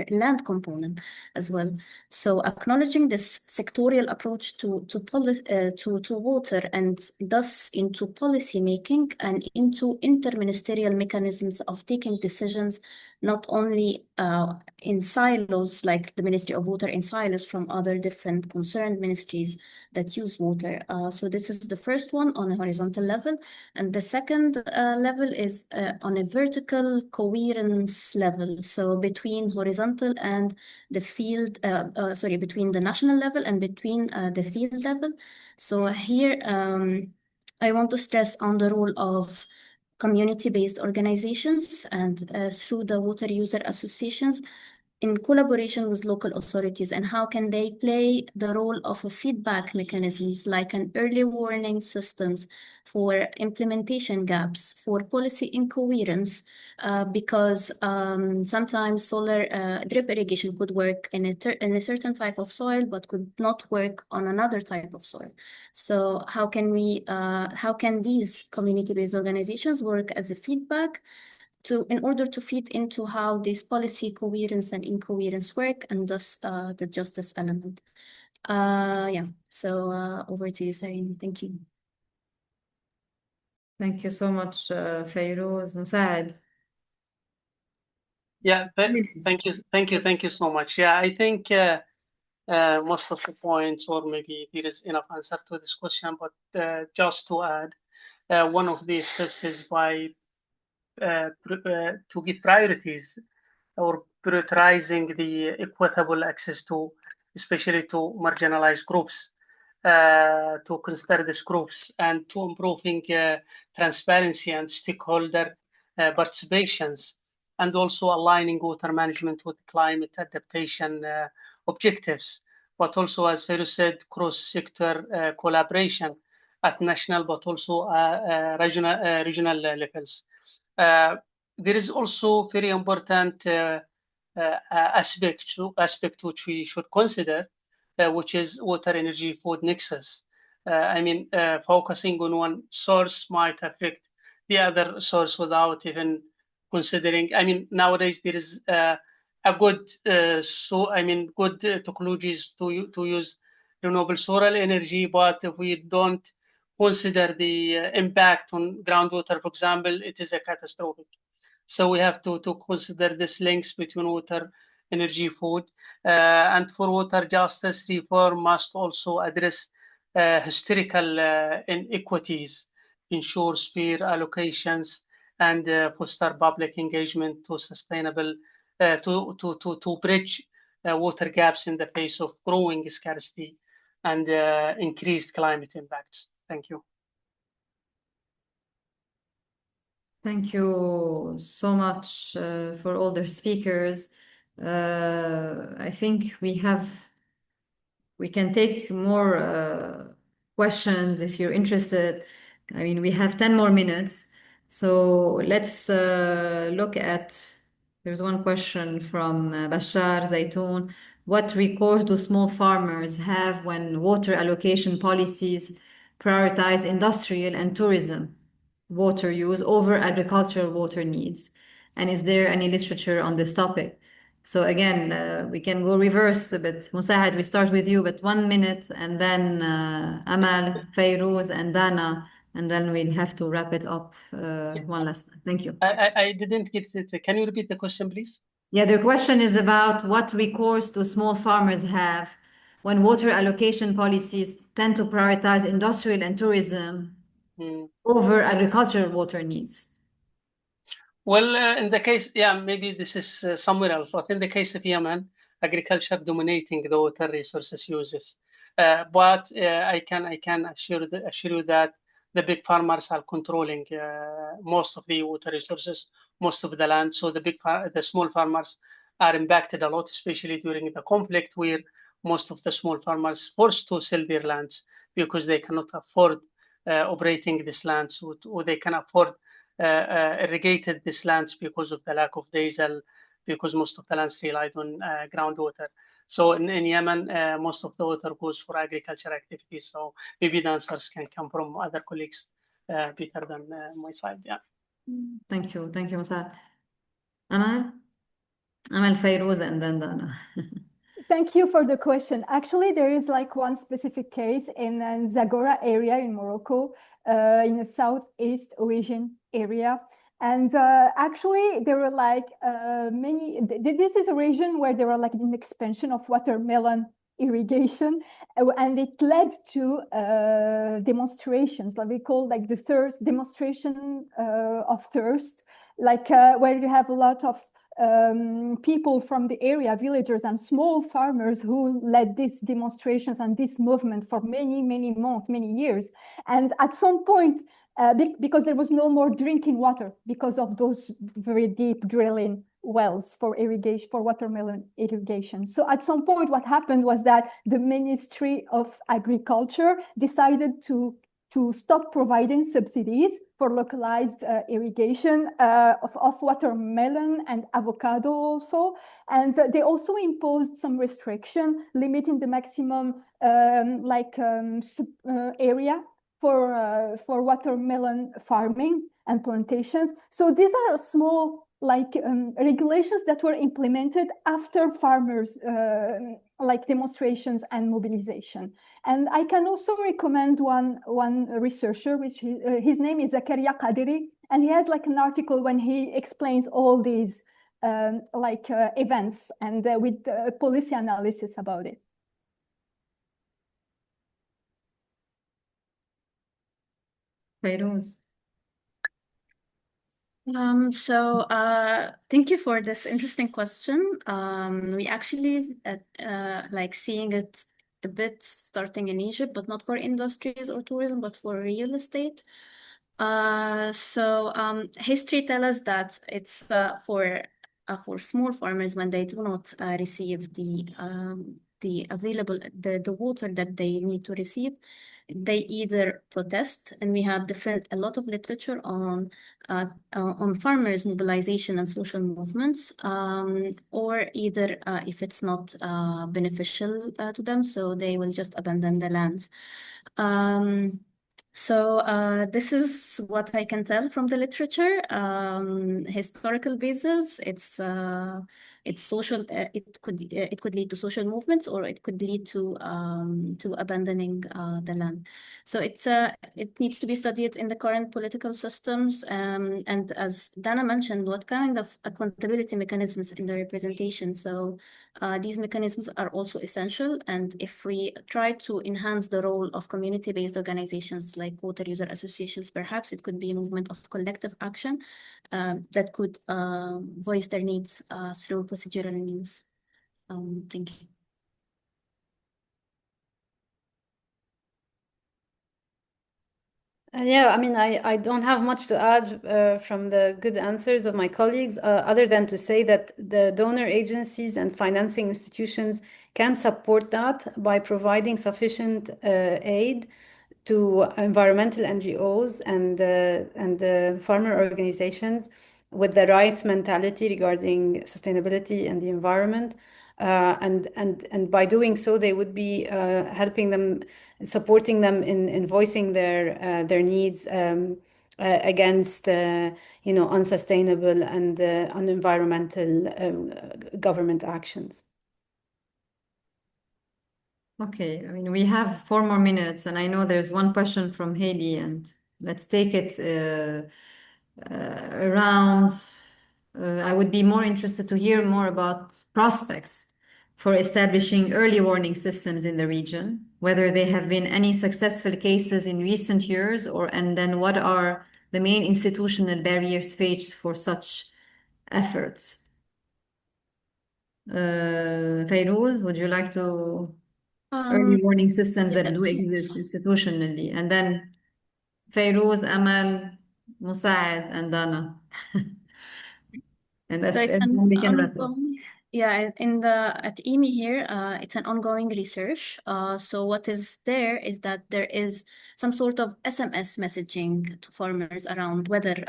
land component as well. So acknowledging this sectorial approach to water and thus into policy making and into interministerial mechanisms of taking decisions, not only in silos, like the Ministry of Water in silos from other different concerned ministries that use water. So this is the first one on a horizontal level. And the second level is on a vertical coherence level. So between horizontal and the field, between the national level and between the field level. So here, I want to stress on the role of community-based organizations and through the water user associations in collaboration with local authorities, and how can they play the role of a feedback mechanisms like an early warning systems for implementation gaps, for policy incoherence, because sometimes solar drip irrigation could work in a certain type of soil, but could not work on another type of soil. So how can these community-based organizations work as a feedback in order to feed into how this policy coherence and incoherence work, and thus the justice element. So over to you, Sareen. Thank you. Thank you so much, Fayrouz. Musa'ad. Yeah, thank you so much. Yeah, I think most of the points, or maybe there is enough answer to this question, but just to add, one of these steps is by to give priorities or prioritizing the equitable access to, especially to marginalized groups, to consider these groups and to improving transparency and stakeholder participations, and also aligning water management with climate adaptation objectives. But also, as Feroz said, cross-sector collaboration at national, but also regional levels. There is also very important aspect which we should consider, which is water, energy, food nexus. Focusing on one source might affect the other source without even considering. Nowadays there is a good good technologies to use renewable solar energy, but if we don't consider the impact on groundwater, for example, it is a catastrophic. So we have to consider this links between water, energy, food, and for water justice, reform must also address historical inequities, ensure fair allocations, and foster public engagement to sustainable to bridge water gaps in the face of growing scarcity and increased climate impacts. Thank you. Thank you so much for all the speakers. I think we can take more questions if you're interested. We have 10 more minutes. So let's look at, there's one question from Bashar Zaytoun. What recourse do small farmers have when water allocation policies prioritize industrial and tourism water use over agricultural water needs? And is there any literature on this topic? So again, we can go reverse a bit. Musahad, we start with you, but 1 minute, and then Amal, Fayrouz, and Dana, and then we'll have to wrap it up one last time. Thank you. I didn't get it. Can you repeat the question, please? Yeah, the question is about what recourse do small farmers have when water allocation policies tend to prioritize industrial and tourism over agricultural water needs? Well, in the case, maybe this is somewhere else, but in the case of Yemen, agriculture dominating the water resources uses. But I can assure you that the big farmers are controlling most of the water resources, most of the land. So the small farmers are impacted a lot, especially during the conflict, where most of the small farmers forced to sell their lands because they cannot afford operating these lands, or they can afford irrigated these lands because of the lack of diesel, because most of the lands relied on groundwater. So in Yemen, most of the water goes for agriculture activities. So maybe the answers can come from other colleagues better than my side. Yeah. Thank you, Musa. Amal, Fayrouz, and then Dana. Thank you for the question. Actually, there is like one specific case in Zagora area in Morocco, in the southeast Asian area. And actually, there were like this is a region where there were like an expansion of watermelon irrigation, and it led to demonstrations, like we call like the thirst demonstration of thirst, like where you have a lot of people from the area, villagers and small farmers who led these demonstrations and this movement for many months, many years. And at some point, because there was no more drinking water because of those very deep drilling wells for irrigation, for watermelon irrigation. So at some point, what happened was that the Ministry of Agriculture decided to stop providing subsidies for localized irrigation of watermelon and avocado also. And they also imposed some restriction limiting the maximum area for watermelon farming and plantations. So these are small regulations that were implemented after farmers demonstrations and mobilization. And I can also recommend one researcher, which his name is Zakaria Qadiri, and he has like an article when he explains all these events and with policy analysis about it. Fayrouz. Thank you for this interesting question. We actually seeing it a bit starting in Egypt, but not for industries or tourism, but for real estate. History tells us that it's for small farmers when they do not receive the available the water that they need to receive, they either protest, and we have a lot of literature on farmers' mobilization and social movements, or either if it's not beneficial to them, so they will just abandon the lands. This is what I can tell from the literature. Historical basis, it's social. It could lead to social movements, or it could lead to abandoning the land. So it needs to be studied in the current political systems. And as Dana mentioned, what kind of accountability mechanisms in the representation. So these mechanisms are also essential. And if we try to enhance the role of community-based organizations like water user associations, perhaps it could be a movement of collective action that could voice their needs through procedural means. Thank you. Yeah, I mean, I don't have much to add from the good answers of my colleagues, other than to say that the donor agencies and financing institutions can support that by providing sufficient aid to environmental NGOs and farmer organizations with the right mentality regarding sustainability and the environment. And by doing so, they would be helping them, supporting them in voicing their needs against unsustainable and unenvironmental government actions. Okay, I mean, we have 4 more minutes, and I know there's one question from Haley, and let's take it around. I would be more interested to hear more about prospects for establishing early warning systems in the region, whether there have been any successful cases in recent years, and then what are the main institutional barriers faced for such efforts. Fayrouz, would you like to? Early warning systems that do exist institutionally, and then Fayrouz, Amal, Musa'ed, and Dana. And then we can wrap up. Yeah, at EMI here, it's an ongoing research. So what is there is that there is some sort of SMS messaging to farmers around weather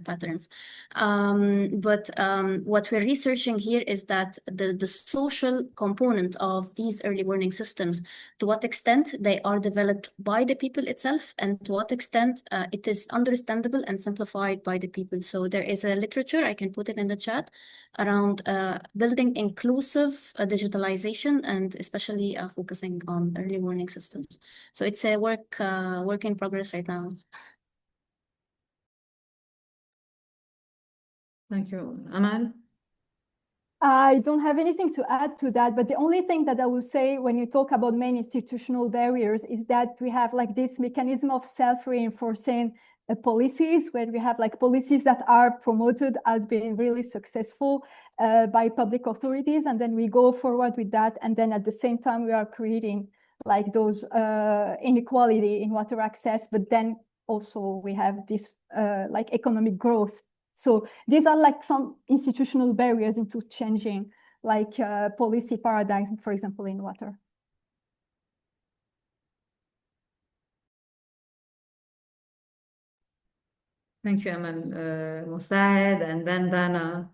patterns. But what we're researching here is that the social component of these early warning systems, to what extent they are developed by the people itself, and to what extent it is understandable and simplified by the people. So there is a literature, I can put it in the chat, around building inclusive digitalization, and especially focusing on early warning systems. So it's a work in progress right now. Thank you. Amal? I don't have anything to add to that, but the only thing that I will say when you talk about main institutional barriers is that we have like this mechanism of self-reinforcing policies, where we have like policies that are promoted as being really successful by public authorities, and then we go forward with that, and then at the same time we are creating like those inequality in water access, but then also we have this like economic growth. So these are like some institutional barriers into changing like policy paradigms, for example, in water. Thank you, Amal. Musa'ed, and then Dana.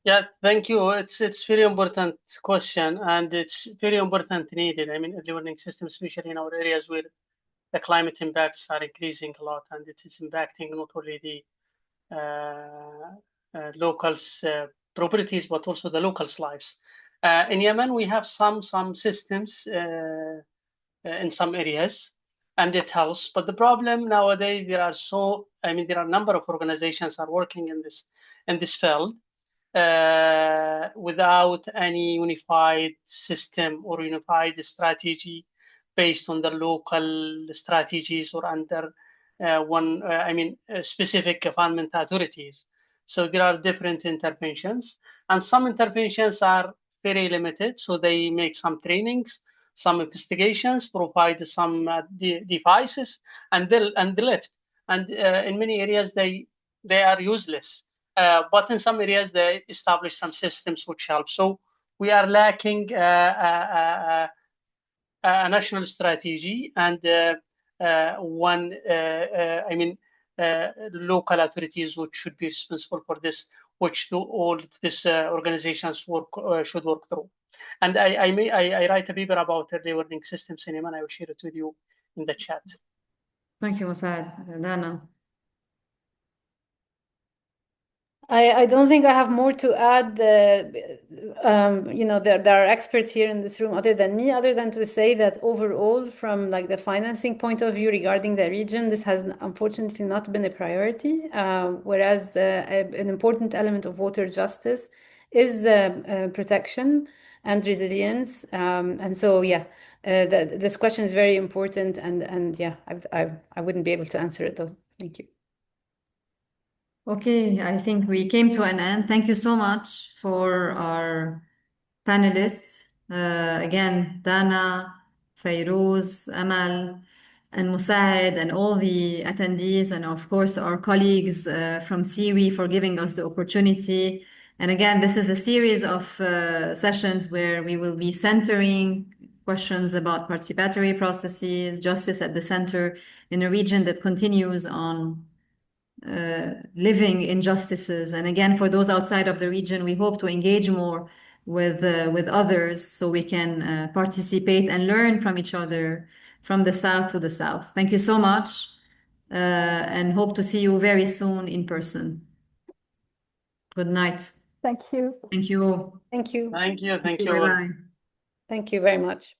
Yeah, thank you. It's very important question, and it's very important needed. I mean, early warning systems, especially in our areas where the climate impacts are increasing a lot, and it is impacting not only the locals' properties, but also the locals' lives. In Yemen, we have some systems in some areas, and it helps. But the problem nowadays, there are a number of organizations are working in this field without any unified system or unified strategy based on the local strategies or under specific government authorities. So there are different interventions, and some interventions are very limited. So they make some trainings, some investigations, provide some devices, and they left. and in many areas they are useless. But in some areas they establish some systems which help. So we are lacking a national strategy and local authorities which should be responsible for this, which all these organizations should work through. And I write a paper about early warning systems in Yemen. I will share it with you in the chat. Thank you, Mossad. Dana. I don't think I have more to add. There are experts here in this room other than me, other than to say that overall, from like the financing point of view regarding the region, this has unfortunately not been a priority. Whereas an important element of water justice is protection and resilience. And so, yeah, this question is very important. And yeah, I wouldn't be able to answer it though. Thank you. Okay, I think we came to an end. Thank you so much for our panelists. Again, Dana, Fayrouz, Amal, and Musaid, and all the attendees, and of course our colleagues from SIWI for giving us the opportunity. And again, this is a series of sessions where we will be centering questions about participatory processes, justice at the center in a region that continues on living injustices. And again, for those outside of the region, we hope to engage more with others so we can participate and learn from each other from the south to the south. Thank you so much, and hope to see you very soon in person. Good night. Thank you. Thank you. Thank you. Thank you. Thank you. Bye-bye. Thank you very much.